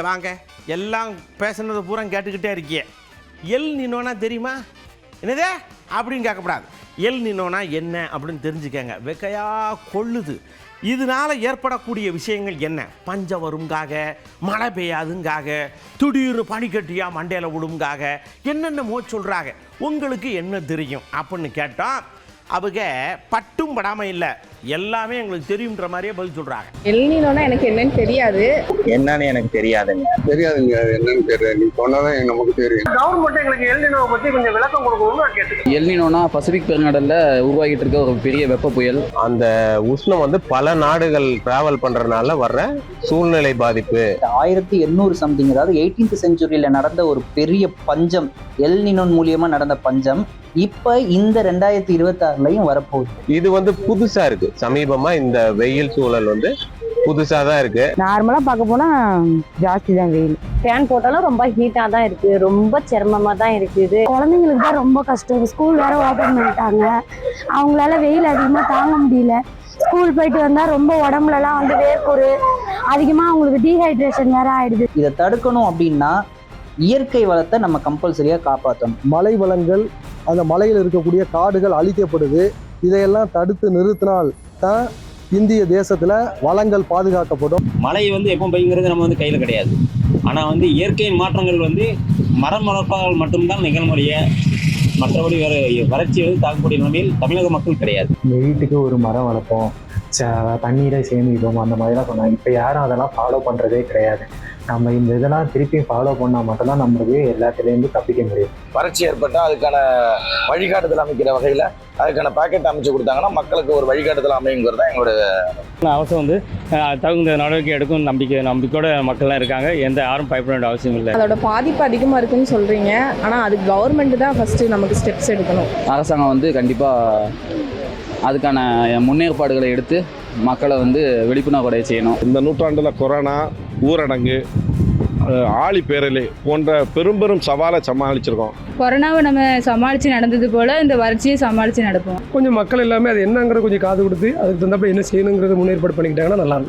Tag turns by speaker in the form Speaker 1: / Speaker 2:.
Speaker 1: வாங்க, எல்லாம் பேசுனது பூரா கேட்டுக்கிட்டே இருக்கியே. எல் நினோனா தெரியுமா? என்னதே அப்படின்னு கேட்கக்கூடாது. எல் நினோனா என்ன அப்படின்னு தெரிஞ்சுக்கங்க. வெக்கையா கொள்ளுது. இதனால் ஏற்படக்கூடிய விஷயங்கள் என்ன? பஞ்சம் வருங்காக, மழை பெய்யாதுங்காக, திடீர்னு பனிக்கட்டியாக மண்டையில் விடுங்காக என்னென்னமோ சொல்கிறாங்க. உங்களுக்கு என்ன தெரியும் அப்படின்னு கேட்டால் அவங்க பட்டும் படாமல் இல்லை, எல்லாமே எங்களுக்கு தெரியுன்ற மாதிரியே பதில் சொல்கிறாங்க.
Speaker 2: எல்னினோனா எனக்கு என்னன்னு தெரியாது.
Speaker 3: என்னன்னு எனக்கு தெரியாதுங்க.
Speaker 4: என்னன்னு தெரியல. நீ சொன்னதான் நமக்கு தெரியும்.
Speaker 5: கவர்மெண்ட் எங்களுக்கு எல்னினோவை பற்றி கொஞ்சம் விளக்கம் கொடுக்கணும்னு நான் கேட்டுக்கிறேன்.
Speaker 6: எல்னினோனா பசிபிக் பெருங்கடல்ல உருவாகிட்டு இருக்க ஒரு பெரிய வெப்ப புயல்.
Speaker 3: அந்த உஷ்ணம் வந்து பல நாடுகள் டிராவல் பண்றதுனால வர்ற சூழ்நிலை பாதிப்பு.
Speaker 7: 1800 சம்திங், அதாவது 18th செஞ்சுரியில நடந்த ஒரு பெரிய பஞ்சம், எல்னினோ மூலியமா நடந்த பஞ்சம் இப்ப இந்த 2026லயும் வரப்போகுது.
Speaker 3: இது வந்து புதுசா இருக்கு. சமீபமா இந்த வெயில் சூழல் வந்து புதுசா தான் இருக்கு.
Speaker 2: நார்மலா பார்க்க போனா ஜாஸ்தி தான் வெயில்.
Speaker 8: ஃபேன் போட்டாலும் ரொம்ப ஹீட்டா தான் இருக்கு, ரொம்ப சிரமமா தான் இருக்குது.
Speaker 9: குழந்தைங்களுக்கு தான் ரொம்ப கஷ்டம். ஸ்கூல் வேற ஓபன் பண்ணிட்டாங்க, அவங்களால வெயில் அதிகமா தாங்க முடியல. ஸ்கூல் போயிட்டு வந்தா ரொம்ப உடம்புலலாம் வந்து வேர்க்குரு அதிகமா, அவங்களுக்கு டீஹைட்ரேஷன் வேற ஆயிடுது.
Speaker 7: இதை தடுக்கணும் அப்படின்னா இயற்கை வளத்தை நம்ம கம்பல்சரியா காப்பாற்றணும்.
Speaker 10: மலை வளங்கள், அந்த மலையில் இருக்கக்கூடிய காடுகள் அழிக்கப்படுது. இதையெல்லாம் தடுத்து நிறுத்தினால் தான் இந்திய தேசத்துல வளங்கள் பாதுகாக்கப்படும்.
Speaker 6: மழை வந்து எப்போ பெய்யுங்கிறது நம்ம வந்து கையில் கிடையாது. ஆனால் வந்து இயற்கை மாற்றங்கள் வந்து மரம் வளர்ப்பால் மட்டும்தான் நிகழ்முறைய, மற்றபடி வேறு வறட்சி வந்து தாக்கக்கூடிய நிலைமையில் தமிழக மக்கள் கிடையாது.
Speaker 11: வீட்டுக்கு ஒரு மரம் வளர்ப்போம், தண்ணீரை சேமிப்போம், அந்த மாதிரிலாம் சொன்னாங்க. இப்போ யாரும் அதெல்லாம் ஃபாலோ பண்ணுறதே கிடையாது. நம்ம இந்த இதெல்லாம் திருப்பி ஃபாலோ பண்ணால் மட்டும்தான் நம்மளுக்கு எல்லாத்துலேருந்து தப்பிக்க முடியும்.
Speaker 12: வறட்சி ஏற்பட்டால் அதுக்கான வழிகாட்டுதல் அமைக்கிற வகையில் அதுக்கான பாக்கெட் அமைச்சு கொடுத்தாங்கன்னா மக்களுக்கு ஒரு வழிகாட்டுதல் அமையுங்கிறது தான் எங்களோட
Speaker 6: அவசியம். வந்து தகுந்த நடவடிக்கை எடுக்கும் நம்பிக்கையோட மக்கள்லாம் இருக்காங்க. யாரும் பயப்பட வேண்டிய அவசியம் இல்லை.
Speaker 2: அதோட பாதிப்பு அதிகமாக இருக்குன்னு சொல்கிறீங்க, ஆனால் அதுக்கு கவர்மெண்ட் தான் ஃபஸ்ட்டு நமக்கு ஸ்டெப்ஸ் எடுக்கணும்.
Speaker 6: அரசாங்கம் வந்து கண்டிப்பாக அதுக்கான முன்னேற்பாடுகளை எடுத்து மக்களை வந்து விழிப்புணர்வு செய்யணும்.
Speaker 4: இந்த நூற்றாண்டில் கொரோனா, ஊரடங்கு, ஆழி பேரலை போன்ற பெரும் சவாலை சமாளிச்சிருக்கோம்.
Speaker 9: கொரோனாவை நம்ம சமாளித்து நடந்தது போல இந்த வறட்சியை சமாளித்து நடப்போம்.
Speaker 5: கொஞ்சம் மக்கள் எல்லாமே அது என்னங்கிறது கொஞ்சம் காது கொடுத்து அதுக்கு தந்தப்ப என்ன செய்யணுங்கிறது முன்னேற்பாடு பண்ணிக்கிட்டாங்கன்னா நல்லா இருக்கும்.